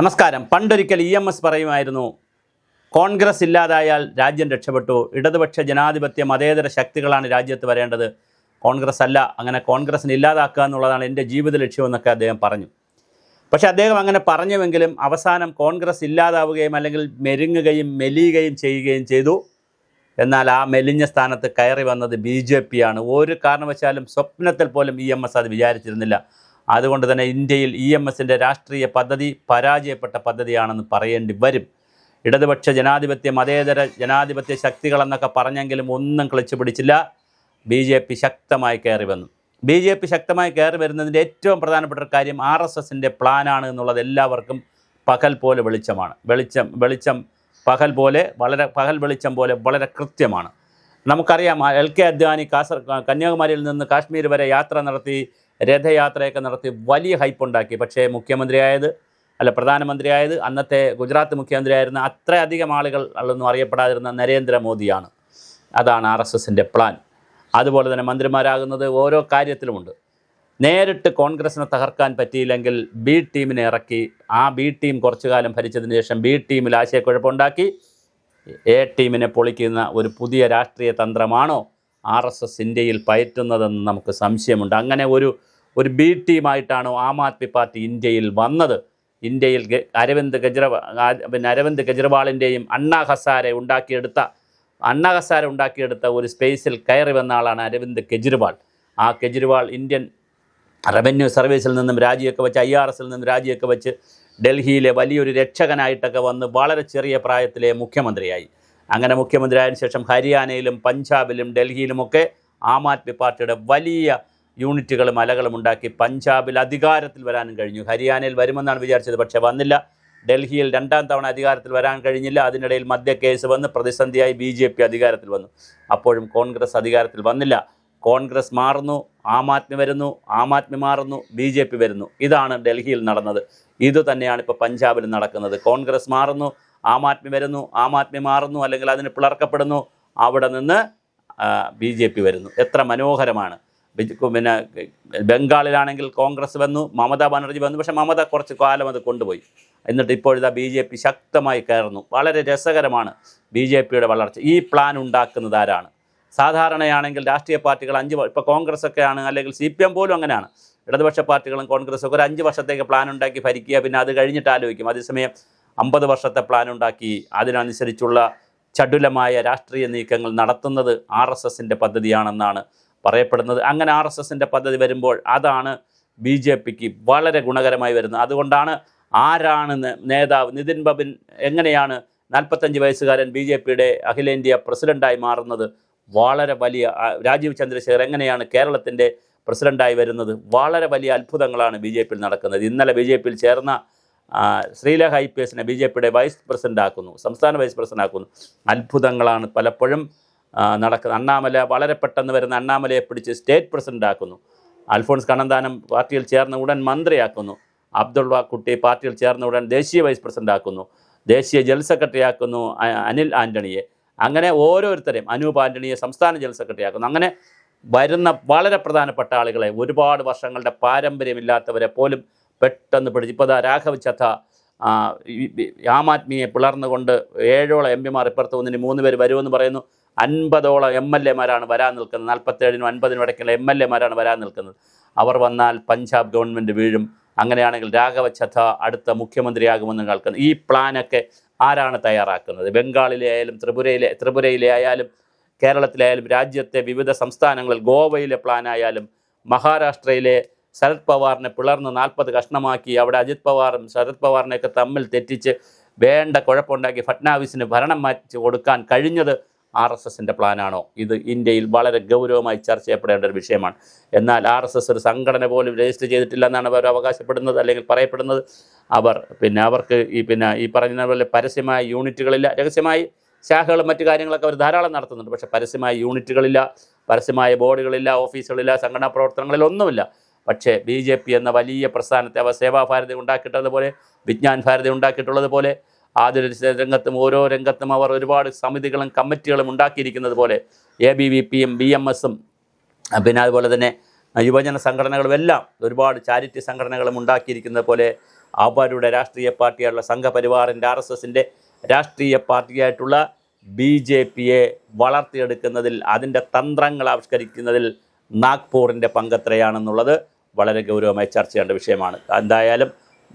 നമസ്കാരം. പണ്ടൊരിക്കൽ EMS പറയുമായിരുന്നു, കോൺഗ്രസ് ഇല്ലാതായാൽ രാജ്യം രക്ഷപ്പെട്ടു, ഇടതുപക്ഷ ജനാധിപത്യ മതേതര ശക്തികളാണ് രാജ്യത്ത് വരേണ്ടത്, കോൺഗ്രസ് അല്ല, അങ്ങനെ കോൺഗ്രസിനെ ഇല്ലാതാക്കുക എന്നുള്ളതാണ് എൻ്റെ ജീവിത ലക്ഷ്യമെന്നൊക്കെ അദ്ദേഹം പറഞ്ഞു. പക്ഷേ അദ്ദേഹം അങ്ങനെ പറഞ്ഞുവെങ്കിലും അവസാനം കോൺഗ്രസ് ഇല്ലാതാവുകയും അല്ലെങ്കിൽ മെരുങ്ങുകയും മെലിയുകയും ചെയ്യുകയും ചെയ്തു. എന്നാൽ ആ മെലിഞ്ഞ സ്ഥാനത്ത് കയറി വന്നത് BJP ആണ്. ഒരു കാരണവശാലും സ്വപ്നത്തിൽ പോലും EMS അത് വിചാരിച്ചിരുന്നില്ല. അതുകൊണ്ട് തന്നെ ഇന്ത്യയിൽ EMSൻ്റെ രാഷ്ട്രീയ പദ്ധതി പരാജയപ്പെട്ട പദ്ധതിയാണെന്ന് പറയേണ്ടി വരും. ഇടതുപക്ഷ ജനാധിപത്യ മതേതര ജനാധിപത്യ ശക്തികളെന്നൊക്കെ പറഞ്ഞെങ്കിലും ഒന്നും ക്ലച്ച് പിടിച്ചില്ല. BJP ശക്തമായി കയറി വന്നു. BJP ശക്തമായി കയറി വരുന്നതിൻ്റെ ഏറ്റവും പ്രധാനപ്പെട്ട ഒരു കാര്യം RSSൻ്റെ പ്ലാനാണ് എന്നുള്ളത് എല്ലാവർക്കും പകൽ പോലെ വെളിച്ചമാണ്. വെളിച്ചം പകൽ വെളിച്ചം പോലെ വളരെ കൃത്യമാണ്. നമുക്കറിയാം, LK അദ്വാനി കന്യാകുമാരിയിൽ നിന്ന് കാശ്മീർ വരെ യാത്ര നടത്തി, രഥയാത്രയൊക്കെ നടത്തി വലിയ ഹൈപ്പുണ്ടാക്കി. പക്ഷേ പ്രധാനമന്ത്രിയായത് അന്നത്തെ ഗുജറാത്ത് മുഖ്യമന്ത്രിയായിരുന്ന അത്രയധികം ആളുകളൊന്നും അറിയപ്പെടാതിരുന്ന നരേന്ദ്രമോദിയാണ്. അതാണ് RSSൻ്റെ പ്ലാൻ. അതുപോലെ തന്നെ മന്ത്രിമാരാകുന്നത് ഓരോ കാര്യത്തിലുമുണ്ട്. നേരിട്ട് കോൺഗ്രസിനെ തകർക്കാൻ പറ്റിയില്ലെങ്കിൽ B ടീമിനെ ഇറക്കി, ആ B ടീം കുറച്ചു കാലം ഭരിച്ചതിന് ശേഷം B ടീമിൽ ആശയക്കുഴപ്പമുണ്ടാക്കി A ടീമിനെ പൊളിക്കുന്ന ഒരു പുതിയ രാഷ്ട്രീയ തന്ത്രമാണോ RSS ഇന്ത്യയിൽ പയറ്റുന്നതെന്ന് നമുക്ക് സംശയമുണ്ട്. അങ്ങനെ ഒരു B ടീമായിട്ടാണോ ആം ആദ്മി പാർട്ടി ഇന്ത്യയിൽ വന്നത്? ഇന്ത്യയിൽ അരവിന്ദ് കെജ്രിവാളിൻ്റെയും അണ്ണാ ഹസാരെ ഉണ്ടാക്കിയെടുത്ത ഒരു സ്പേസിൽ കയറി വന്ന ആളാണ് അരവിന്ദ് കെജ്രിവാൾ. ആ കെജ്രിവാൾ ഇന്ത്യൻ റവന്യൂ സർവീസിൽ നിന്നും രാജിയൊക്കെ വെച്ച്, IRSൽ നിന്നും രാജിയൊക്കെ വെച്ച് ഡൽഹിയിലെ വലിയൊരു രക്ഷകനായിട്ടൊക്കെ വന്ന് വളരെ ചെറിയ പ്രായത്തിലെ മുഖ്യമന്ത്രിയായി. അങ്ങനെ മുഖ്യമന്ത്രിയായതിനു ശേഷം ഹരിയാനയിലും പഞ്ചാബിലും ഡൽഹിയിലുമൊക്കെ ആം ആദ്മി പാർട്ടിയുടെ വലിയ യൂണിറ്റുകളും അലകളും ഉണ്ടാക്കി പഞ്ചാബിൽ അധികാരത്തിൽ വരാനും കഴിഞ്ഞു. ഹരിയാനയിൽ വരുമെന്നാണ് വിചാരിച്ചത്, പക്ഷേ വന്നില്ല. ഡൽഹിയിൽ രണ്ടാം തവണ അധികാരത്തിൽ വരാൻ കഴിഞ്ഞില്ല. അതിനിടയിൽ മദ്യക്കേസ് വന്ന് പ്രതിസന്ധിയായി BJP അധികാരത്തിൽ വന്നു. അപ്പോഴും കോൺഗ്രസ് അധികാരത്തിൽ വന്നില്ല. കോൺഗ്രസ് മാറുന്നു, ആം ആദ്മി വരുന്നു, ആം ആദ്മി മാറുന്നു, BJP വരുന്നു. ഇതാണ് ഡൽഹിയിൽ നടന്നത്. ഇതുതന്നെയാണ് ഇപ്പോൾ പഞ്ചാബിൽ നടക്കുന്നത്. കോൺഗ്രസ് മാറുന്നു, ആം ആദ്മി വരുന്നു, ആം ആദ്മി മാറുന്നു, അല്ലെങ്കിൽ അതിന് പിളർക്കപ്പെടുന്നു, അവിടെ നിന്ന് BJP വരുന്നു. എത്ര മനോഹരമാണ്! പിന്നെ ബംഗാളിലാണെങ്കിൽ കോൺഗ്രസ് വന്നു, മമതാ ബാനർജി വന്നു. പക്ഷേ മമത കുറച്ച് കാലം അത് കൊണ്ടുപോയി. എന്നിട്ട് ഇപ്പോഴത്തെ BJP ശക്തമായി കയറുന്നു. വളരെ രസകരമാണ് BJPയുടെ വളർച്ച. ഈ പ്ലാൻ ഉണ്ടാക്കുന്നത് ആരാണ്? സാധാരണയാണെങ്കിൽ രാഷ്ട്രീയ പാർട്ടികൾ ഇപ്പോൾ കോൺഗ്രസ്സൊക്കെ ആണ്, അല്ലെങ്കിൽ CPM പോലും അങ്ങനെയാണ്. ഇടതുപക്ഷ പാർട്ടികളും കോൺഗ്രസ്സൊക്കെ ഒരു 5 വർഷത്തേക്ക് പ്ലാൻ ഉണ്ടാക്കി ഭരിക്കുക, പിന്നെ അത് കഴിഞ്ഞിട്ട് ആലോചിക്കും. അതേസമയം 50 വർഷത്തെ പ്ലാൻ ഉണ്ടാക്കി അതിനനുസരിച്ചുള്ള ചടുലമായ രാഷ്ട്രീയ നീക്കങ്ങൾ നടത്തുന്നത് RSSൻ്റെ പദ്ധതിയാണെന്നാണ് പറയപ്പെടുന്നത്. അങ്ങനെ RSSൻ്റെ പദ്ധതി വരുമ്പോൾ അതാണ് BJPക്ക് വളരെ ഗുണകരമായി വരുന്നത്. അതുകൊണ്ടാണ് ആരാണ് നേതാവ്? നിതിൻ ബബിൻ എങ്ങനെയാണ് 45 വയസ്സുകാരൻ BJPയുടെ അഖിലേന്ത്യാ പ്രസിഡൻ്റായി മാറുന്നത്? വളരെ വലിയ രാജീവ് ചന്ദ്രശേഖർ എങ്ങനെയാണ് കേരളത്തിൻ്റെ പ്രസിഡൻ്റായി വരുന്നത്? വളരെ വലിയ അത്ഭുതങ്ങളാണ് BJPയിൽ നടക്കുന്നത്. ഇന്നലെ BJPയിൽ ചേർന്ന ശ്രീലേഖ IPSനെ BJPയുടെ സംസ്ഥാന വൈസ് പ്രസിഡൻ്റ് ആക്കുന്നു. അത്ഭുതങ്ങളാണ് പലപ്പോഴും നടക്കുന്നത്. അണ്ണാമല വളരെ പെട്ടെന്ന് വരുന്ന അണ്ണാമലയെ പിടിച്ച് സ്റ്റേറ്റ് പ്രസിഡൻ്റ് ആക്കുന്നു. അൽഫോൺസ് കണ്ണന്താനം പാർട്ടിയിൽ ചേർന്ന ഉടൻ മന്ത്രിയാക്കുന്നു. അബ്ദുള്ള കുട്ടി പാർട്ടിയിൽ ചേർന്ന ഉടൻ ദേശീയ വൈസ് പ്രസിഡൻ്റ് ആക്കുന്നു. ദേശീയ ജനറൽ സെക്രട്ടറി ആക്കുന്നു അനിൽ ആൻ്റണിയെ. അങ്ങനെ ഓരോരുത്തരെയും, അനൂപ് ആൻ്റണിയെ സംസ്ഥാന ജനറൽ സെക്രട്ടറി ആക്കുന്നു. അങ്ങനെ വരുന്ന വളരെ പ്രധാനപ്പെട്ട ആളുകളെ, ഒരുപാട് വർഷങ്ങളുടെ പാരമ്പര്യമില്ലാത്തവരെ പോലും പെട്ടെന്ന് പിടിച്ച്, ഇപ്പോൾ രാഘവ് ചദ്ദ ആം ആദ്മിയെ പിളർന്നുകൊണ്ട് 7ഓളം MPമാർ ഇപ്പുറത്ത് വന്നിന് 3 പേര് വരുമെന്ന് പറയുന്നു. 50ഓളം MLAമാരാണ് വരാൻ നിൽക്കുന്നത്. 47നും 50നും ഇടയ്ക്കുള്ള MLAമാരാണ് വരാൻ നിൽക്കുന്നത്. അവർ വന്നാൽ പഞ്ചാബ് ഗവൺമെൻറ് വീഴും. അങ്ങനെയാണെങ്കിൽ രാഘവ് ചദ്ദ അടുത്ത മുഖ്യമന്ത്രിയാകുമെന്ന് കേൾക്കുന്നു. ഈ പ്ലാനൊക്കെ ആരാണ് തയ്യാറാക്കുന്നത്? ബംഗാളിലെ ആയാലും ത്രിപുരയിലെ ആയാലും കേരളത്തിലായാലും രാജ്യത്തെ വിവിധ സംസ്ഥാനങ്ങളിൽ, ഗോവയിലെ പ്ലാനായാലും മഹാരാഷ്ട്രയിലെ ശരത് പവാറിനെ പിളർന്ന് 40 കഷ്ണമാക്കി അവിടെ അജിത് പവാറും ശരത് പവാറിനെയൊക്കെ തമ്മിൽ തെറ്റിച്ച് വേണ്ട കുഴപ്പമുണ്ടാക്കി ഫട്നാവിസിന് ഭരണം മാറ്റി കൊടുക്കാൻ കഴിഞ്ഞത് RSSൻ്റെ പ്ലാനാണോ? ഇത് ഇന്ത്യയിൽ വളരെ ഗൗരവമായി ചർച്ച ചെയ്യപ്പെടേണ്ട ഒരു വിഷയമാണ്. എന്നാൽ RSS ഒരു സംഘടന പോലും രജിസ്റ്റർ ചെയ്തിട്ടില്ല എന്നാണ് അവർ അവകാശപ്പെടുന്നത്, അല്ലെങ്കിൽ പറയപ്പെടുന്നത്. അവർക്ക് ഈ പറഞ്ഞ പോലെ പരസ്യമായ യൂണിറ്റുകളില്ല. രഹസ്യമായി ശാഖകളും മറ്റു കാര്യങ്ങളൊക്കെ അവർ ധാരാളം നടത്തുന്നുണ്ട്. പക്ഷേ പരസ്യമായ യൂണിറ്റുകളില്ല, പരസ്യമായ ബോർഡുകളില്ല, ഓഫീസുകളില്ല, സംഘടനാ പ്രവർത്തനങ്ങളിലൊന്നുമില്ല. പക്ഷേ BJP എന്ന വലിയ പ്രസ്ഥാനത്തെ അവർ സേവാഭാരതി ഉണ്ടാക്കിയിട്ടതുപോലെ, വിജ്ഞാൻ ഭാരതി ഉണ്ടാക്കിയിട്ടുള്ളതുപോലെ, ആതുര രംഗത്തും ഓരോ രംഗത്തും അവർ ഒരുപാട് സമിതികളും കമ്മിറ്റികളും ഉണ്ടാക്കിയിരിക്കുന്നത് പോലെ ABVPയും BMSും പിന്നെ അതുപോലെ തന്നെ യുവജന സംഘടനകളുമെല്ലാം ഒരുപാട് ചാരിറ്റി സംഘടനകളും ഉണ്ടാക്കിയിരിക്കുന്നത് പോലെ അവരുടെ രാഷ്ട്രീയ പാർട്ടിയായിട്ടുള്ള സംഘപരിവാറിൻ്റെ RSSൻ്റെ രാഷ്ട്രീയ പാർട്ടിയായിട്ടുള്ള BJPയെ വളർത്തിയെടുക്കുന്നതിൽ, അതിൻ്റെ തന്ത്രങ്ങൾ ആവിഷ്കരിക്കുന്നതിൽ നാഗ്പൂറിൻ്റെ പങ്കെത്രയാണെന്നുള്ളത് വളരെ ഗൗരവമായി ചർച്ച ചെയ്യേണ്ട വിഷയമാണ്. എന്തായാലും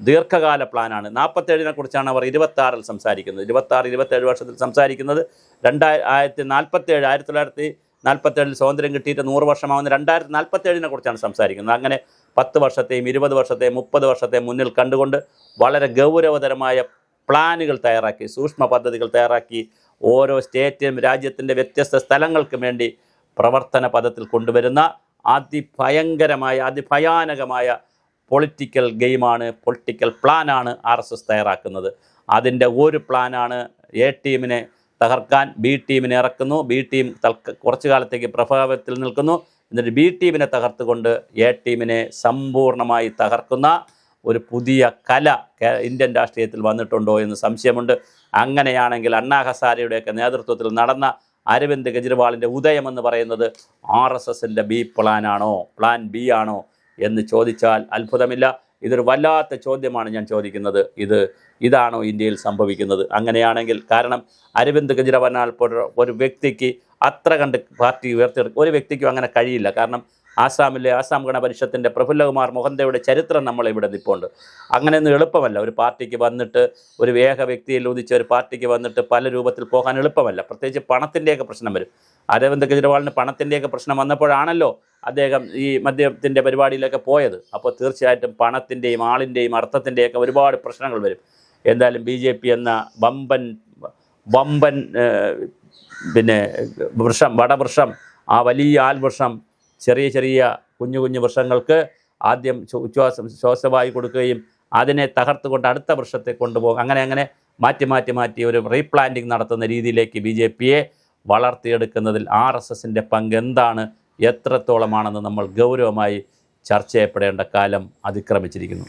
ദീർഘകാല പ്ലാനാണ്. 47നെ കുറിച്ചാണ് അവർ 26-ൽ സംസാരിക്കുന്നത്. 26-27 വർഷത്തിൽ സംസാരിക്കുന്നത് 1947 സ്വാതന്ത്ര്യം കിട്ടിയിട്ട് 100 വർഷമാവുന്ന 2047നെ കുറിച്ചാണ് സംസാരിക്കുന്നത്. അങ്ങനെ 10 വർഷത്തെയും 20 വർഷത്തെയും 30 വർഷത്തെയും മുന്നിൽ കണ്ടുകൊണ്ട് വളരെ ഗൗരവതരമായ പ്ലാനുകൾ തയ്യാറാക്കി, സൂക്ഷ്മ പദ്ധതികൾ തയ്യാറാക്കി, ഓരോ സ്റ്റേറ്റിനും രാജ്യത്തിൻ്റെ വ്യത്യസ്ത സ്ഥലങ്ങൾക്കും വേണ്ടി പ്രവർത്തന പദത്തിൽ കൊണ്ടുവരുന്ന അതിഭയാനകമായ പൊളിറ്റിക്കൽ ഗെയിമാണ്, പൊളിറ്റിക്കൽ പ്ലാനാണ് RSS തയ്യാറാക്കുന്നത്. അതിൻ്റെ ഒരു പ്ലാനാണ് A ടീമിനെ തകർക്കാൻ B ടീമിനെ ഇറക്കുന്നു. B ടീം കുറച്ചു കാലത്തേക്ക് പ്രഭാവത്തിൽ നിൽക്കുന്നു. എന്നിട്ട് B ടീമിനെ തകർത്തുകൊണ്ട് A ടീമിനെ സമ്പൂർണ്ണമായി തകർക്കുന്ന ഒരു പുതിയ കല ഇന്ത്യൻ രാഷ്ട്രീയത്തിൽ വന്നിട്ടുണ്ടോ എന്ന് സംശയമുണ്ട്. അങ്ങനെയാണെങ്കിൽ അണ്ണാ ഹസാരെയുടെയൊക്കെ നേതൃത്വത്തിൽ നടന്ന അരവിന്ദ് കെജ്രിവാളിൻ്റെ ഉദയമെന്ന് പറയുന്നത് RSSൻ്റെ പ്ലാൻ B ആണോ എന്ന് ചോദിച്ചാൽ അത്ഭുതമില്ല. ഇതൊരു വല്ലാത്ത ചോദ്യമാണ് ഞാൻ ചോദിക്കുന്നത്. ഇതാണോ ഇന്ത്യയിൽ സംഭവിക്കുന്നത്? അങ്ങനെയാണെങ്കിൽ, കാരണം അരവിന്ദ് കെജ്രിവാൾ ഒരു വ്യക്തിക്ക് അത്ര കണ്ട് പാർട്ടി ഉയർത്തിയെടുക്കും ഒരു വ്യക്തിക്കും അങ്ങനെ കഴിയില്ല. കാരണം ആസാം ഗണ പരിഷത്തിൻ്റെ പ്രഫുല്ലകുമാർ മൊഹന്തയുടെ ചരിത്രം നമ്മളിവിടെ നിൽപ്പുണ്ട്. അങ്ങനെയൊന്നും എളുപ്പമല്ല. ഒരു പാർട്ടിക്ക് വന്നിട്ട്, ഒരു ഏക വ്യക്തിയിൽ ഉദിച്ച ഒരു പാർട്ടിക്ക് വന്നിട്ട് പല രൂപത്തിൽ പോകാൻ എളുപ്പമല്ല. പ്രത്യേകിച്ച് പണത്തിൻ്റെയൊക്കെ പ്രശ്നം വരും. അരവിന്ദ് കെജ്രിവാളിന് പണത്തിൻ്റെയൊക്കെ പ്രശ്നം വന്നപ്പോഴാണല്ലോ അദ്ദേഹം ഈ മദ്യത്തിൻ്റെ പരിപാടിയിലൊക്കെ പോയത്. അപ്പോൾ തീർച്ചയായിട്ടും പണത്തിൻ്റെയും ആളിൻ്റെയും അർത്ഥത്തിൻ്റെയൊക്കെ ഒരുപാട് പ്രശ്നങ്ങൾ വരും. എന്തായാലും BJP എന്ന വമ്പൻ വടവൃക്ഷം, ആ വലിയ ആൽവൃക്ഷം ചെറിയ കുഞ്ഞു വൃക്ഷങ്ങൾക്ക് ആദ്യം ശ്വാസവായു കൊടുക്കുകയും അതിനെ തകർത്തുകൊണ്ട് അടുത്ത വൃക്ഷത്തെ കൊണ്ടുപോകും. അങ്ങനെ മാറ്റി ഒരു റീപ്ലാന്റിങ് നടത്തുന്ന രീതിയിലേക്ക് BJPയെ വളർത്തിയെടുക്കുന്നതിൽ RSSൻ്റെ പങ്ക് എന്താണ്, എത്രത്തോളമാണെന്ന് നമ്മൾ ഗൗരവമായി ചർച്ച ചെയ്യപ്പെടേണ്ട കാലം അതിക്രമിച്ചിരിക്കുന്നു.